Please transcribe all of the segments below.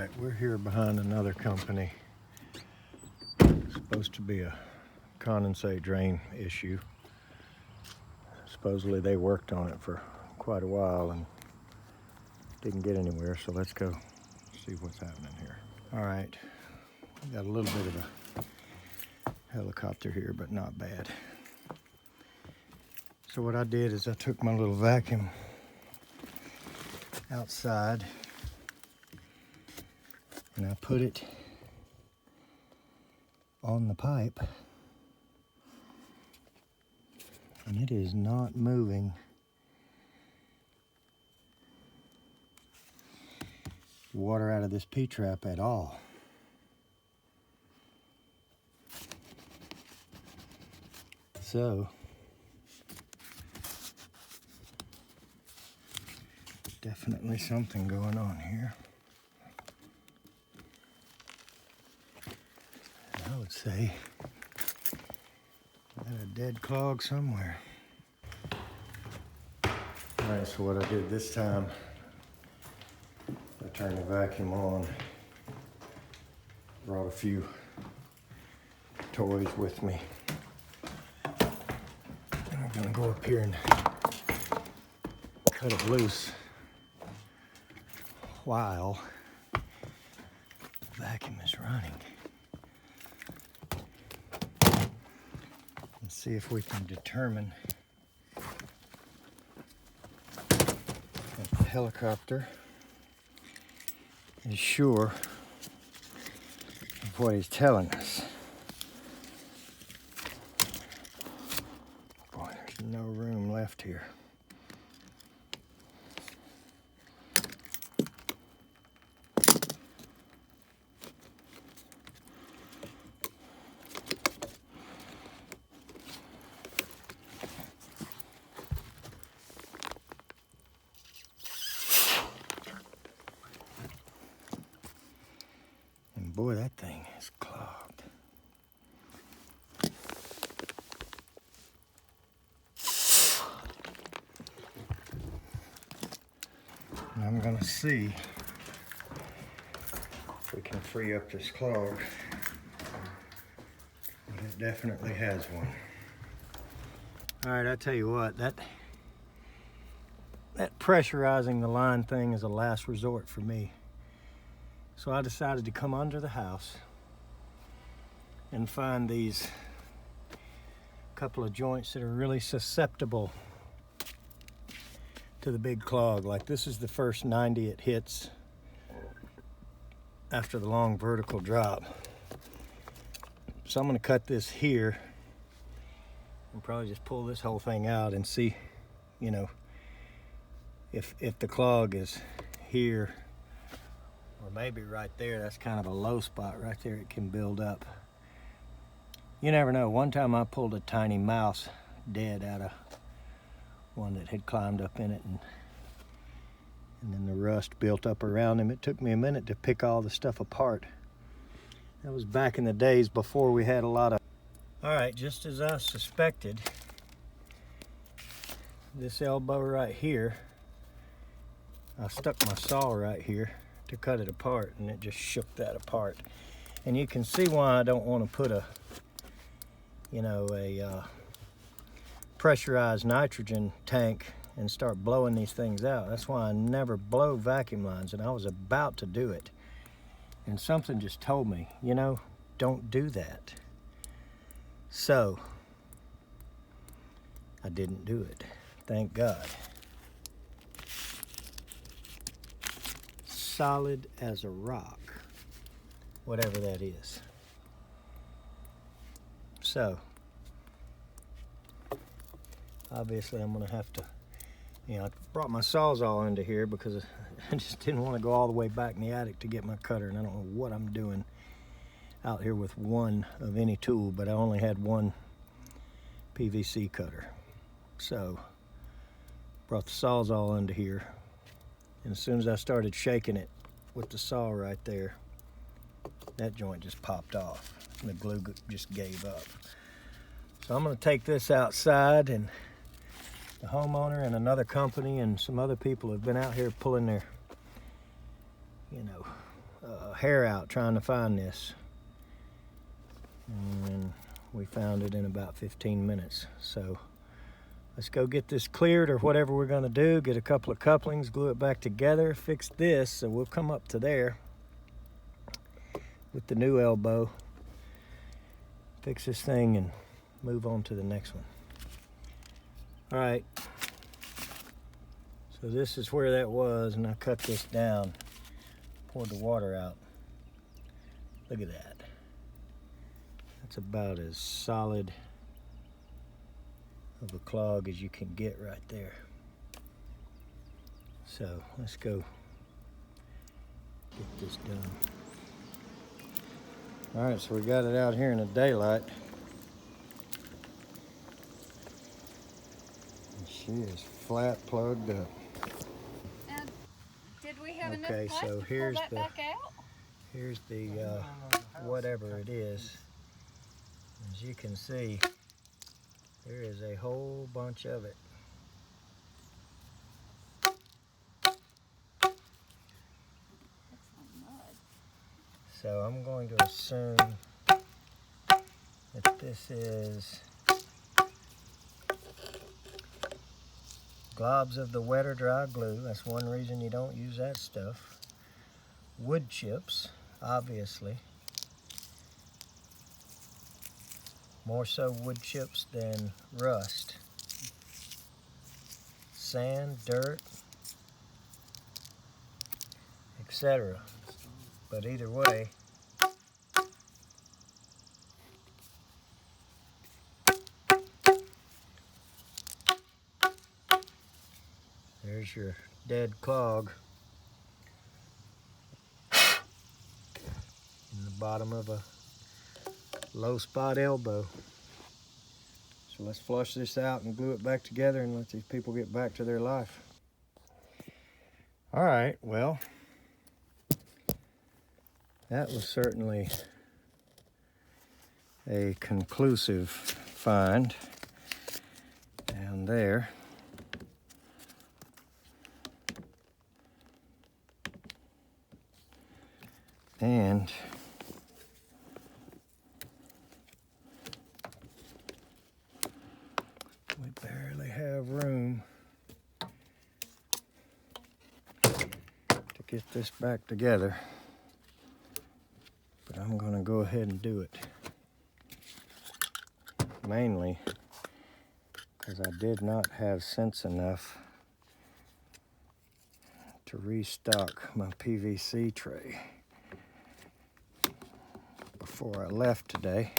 right, we're here behind another company. It's supposed to be a condensate drain issue. Supposedly they worked on it for quite a while and didn't get anywhere, so let's go see what's happening here. All right, we got a little bit of a helicopter here, but not bad. So what I did is I took my little vacuum outside and I put it on the pipe, and it is not moving water out of this P-trap at all. So definitely something going on here. I would say I got a dead clog somewhere. All right, so what I did this time, I turned the vacuum on, brought a few toys with me. And I'm gonna go up here and cut it loose while the vacuum is running. And see if we can determine if the helicopter is sure of what he's telling us. Boy, there's no room left here. Boy, that thing is clogged. And I'm gonna see if we can free up this clog. But it definitely has one. All right, I tell you what, that pressurizing the line thing is a last resort for me. So I decided to come under the house and find these couple of joints that are really susceptible to the big clog. Like this is the first 90 it hits after the long vertical drop. So I'm gonna cut this here and probably just pull this whole thing out and see, you know, if the clog is here, or maybe right there. That's kind of a low spot right there. It can build up. You never know. One time I pulled a tiny mouse dead out of one that had climbed up in it, and then the rust built up around him. It took me a minute to pick all the stuff apart. That was back in the days before we had a lot of... All right, just as I suspected, this elbow right here, I stuck my saw right here to cut it apart, and it just shook that apart. And you can see why I don't want to put a, you know, a pressurized nitrogen tank and start blowing these things out. That's why I never blow vacuum lines, and I was about to do it. And something just told me, you know, don't do that. So I didn't do it, thank God. Solid as a rock, whatever that is. So obviously I'm gonna have to, you know, I brought my sawzall into here because I just didn't want to go all the way back in the attic to get my cutter, and I don't know what I'm doing out here with one of any tool, but I only had one PVC cutter. So brought the sawzall into here. And as soon as I started shaking it with the saw right there, that joint just popped off and the glue just gave up. So I'm gonna take this outside, and the homeowner and another company and some other people have been out here pulling their, you know, hair out trying to find this. And we found it in about 15 minutes. So let's go get this cleared or whatever we're gonna do. Get a couple of couplings, glue it back together, fix this, so we'll come up to there with the new elbow, fix this thing and move on to the next one. All right, so this is where that was, and I cut this down, poured the water out. Look at that. That's about as solid of a clog as you can get right there. So let's go get this done. All right, so we got it out here in the daylight. And she is flat plugged up. And did we have enough Okay, pipe so to here's pull that back out? Here's the whatever it is. As you can see, there is a whole bunch of it. So I'm going to assume that this is globs of the wet or dry glue. That's one reason you don't use that stuff. Wood chips, obviously. More so wood chips than rust. Sand, dirt, etc. But either way, there's your dead clog in the bottom of a low spot elbow. So let's flush this out and glue it back together and let these people get back to their life. All right, well, that was certainly a conclusive find down there. And we barely have room to get this back together, but I'm going to go ahead and do it. Mainly because I did not have sense enough to restock my PVC tray before I left today.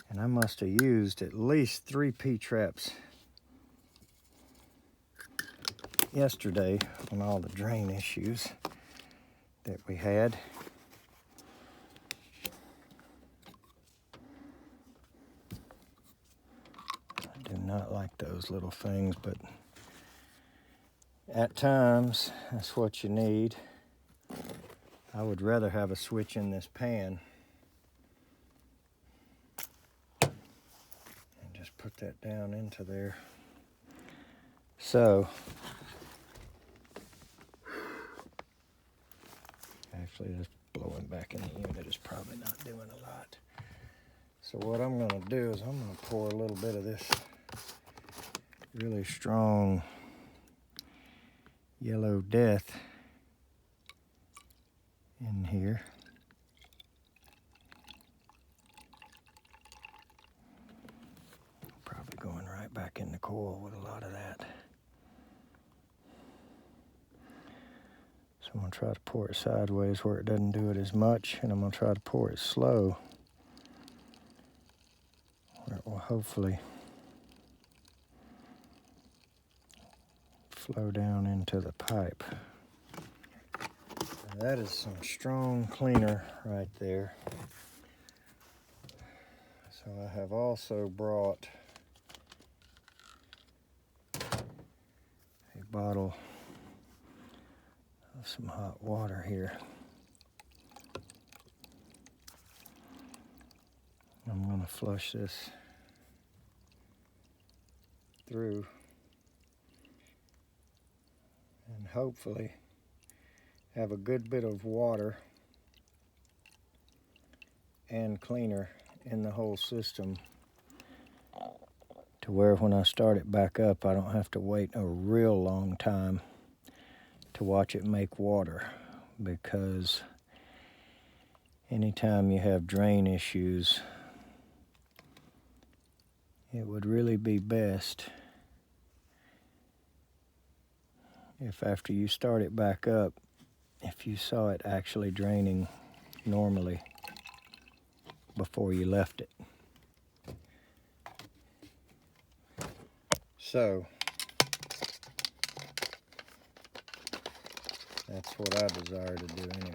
And I must have used at least 3 P-traps yesterday on all the drain issues that we had. I do not like those little things, but at times that's what you need. I would rather have a switch in this pan and just put that down into there. So actually this blowing back in the unit is probably not doing a lot. So what I'm going to do is I'm going to pour a little bit of this really strong Yellow Death in here. Probably going right back in the coil with a lot of that. So I'm going to try to pour it sideways where it doesn't do it as much, and I'm going to try to pour it slow where it will hopefully flow down into the pipe. Now that is some strong cleaner right there. So I have also brought a bottle of some hot water here. I'm going to flush this through and hopefully have a good bit of water and cleaner in the whole system, to where when I start it back up, I don't have to wait a real long time to watch it make water, because anytime you have drain issues, it would really be best if after you start it back up, if you saw it actually draining normally before you left it. So that's what I desire to do anyway.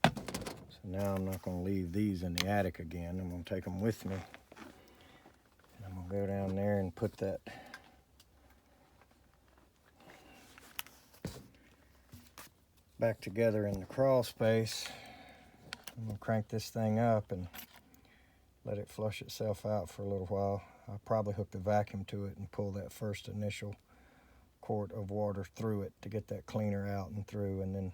So now I'm not going to leave these in the attic again. I'm going to take them with me. And I'm going to go down there and put that back together in the crawl space. I'm going to crank this thing up and let it flush itself out for a little while. I'll probably hook the vacuum to it and pull that first initial quart of water through it to get that cleaner out and through, and then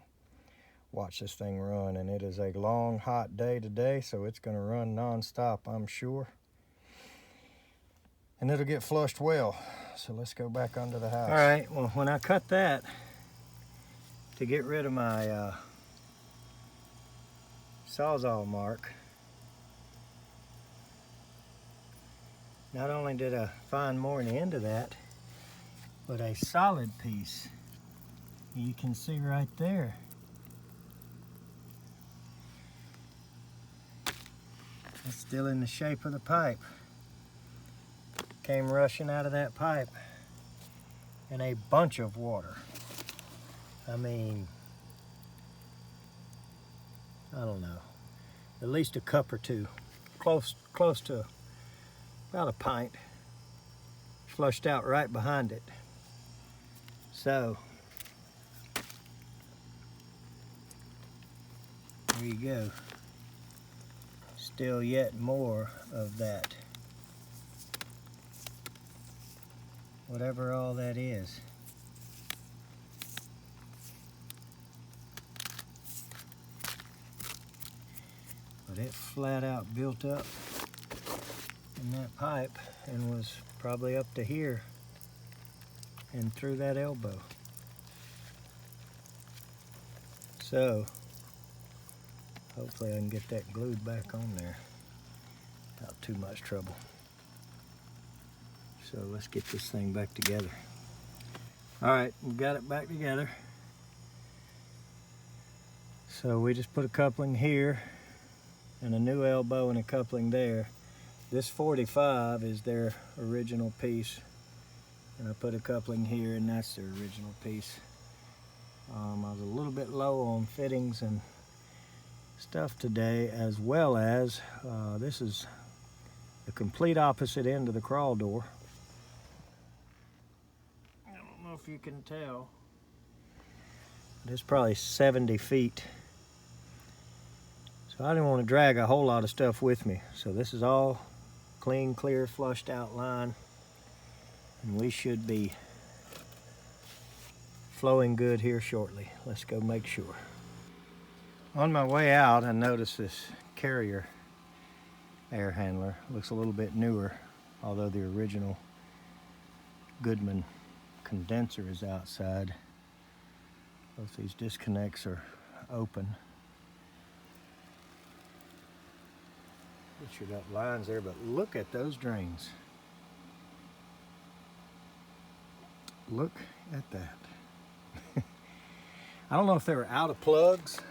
watch this thing run. And it is a long, hot day today, so it's going to run non-stop, I'm sure. And it'll get flushed well. So let's go back under the house. All right, well, when I cut that to get rid of my Sawzall mark, not only did I find more in the end of that, but a solid piece. You can see right there. It's still in the shape of the pipe. Came rushing out of that pipe in a bunch of water. I mean, I don't know, at least a cup or two, close to about a pint, flushed out right behind it. So there you go. Still yet more of that, whatever all that is. But it flat out built up in that pipe and was probably up to here and through that elbow. So hopefully I can get that glued back on there without too much trouble. So let's get this thing back together. All right, we got it back together. So we just put a coupling here and a new elbow and a coupling there. This 45 is their original piece, and I put a coupling here, and that's their original piece. I was a little bit low on fittings and stuff today, as well as this is the complete opposite end of the crawl door. I don't know if you can tell. It's probably 70 feet. So I didn't want to drag a whole lot of stuff with me. So this is all clean, clear, flushed out line. And we should be flowing good here shortly. Let's go make sure. On my way out, I noticed this Carrier air handler. Looks a little bit newer, although the original Goodman condenser is outside. Both these disconnects are open. But you got lines there, but look at those drains. Look at that. I don't know if they were out of plugs,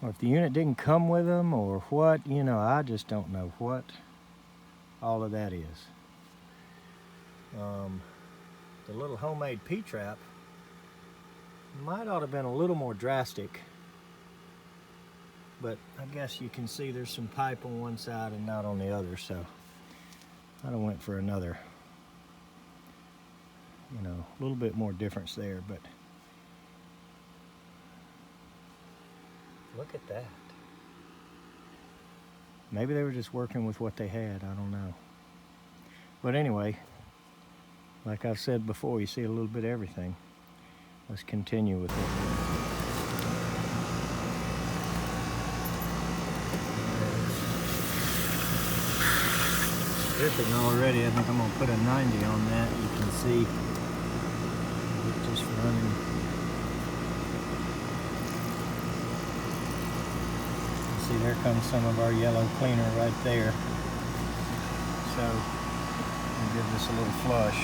or if the unit didn't come with them, or what. You know, I just don't know what all of that is. The little homemade P-trap might ought to have been a little more drastic, but I guess you can see there's some pipe on one side and not on the other, so I done went for another, you know, a little bit more difference there. But look at that. Maybe they were just working with what they had, I don't know. But anyway, like I've said before, you see a little bit of everything. let's continue with it. Dripping already. I think I'm gonna put a 90 on that. You can see it just running. See, there comes some of our yellow cleaner right there. So we'll give this a little flush.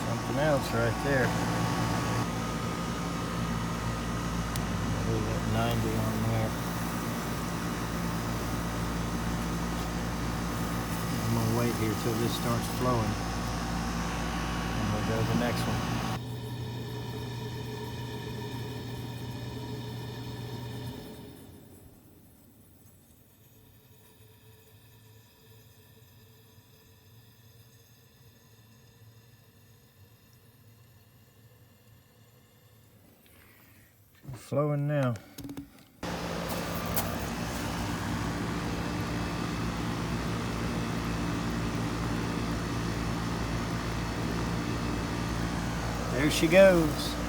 Something else right there. Leave that 90 on there. I'm gonna wait here till this starts flowing, and we'll go to the next one. Flowing now. There she goes.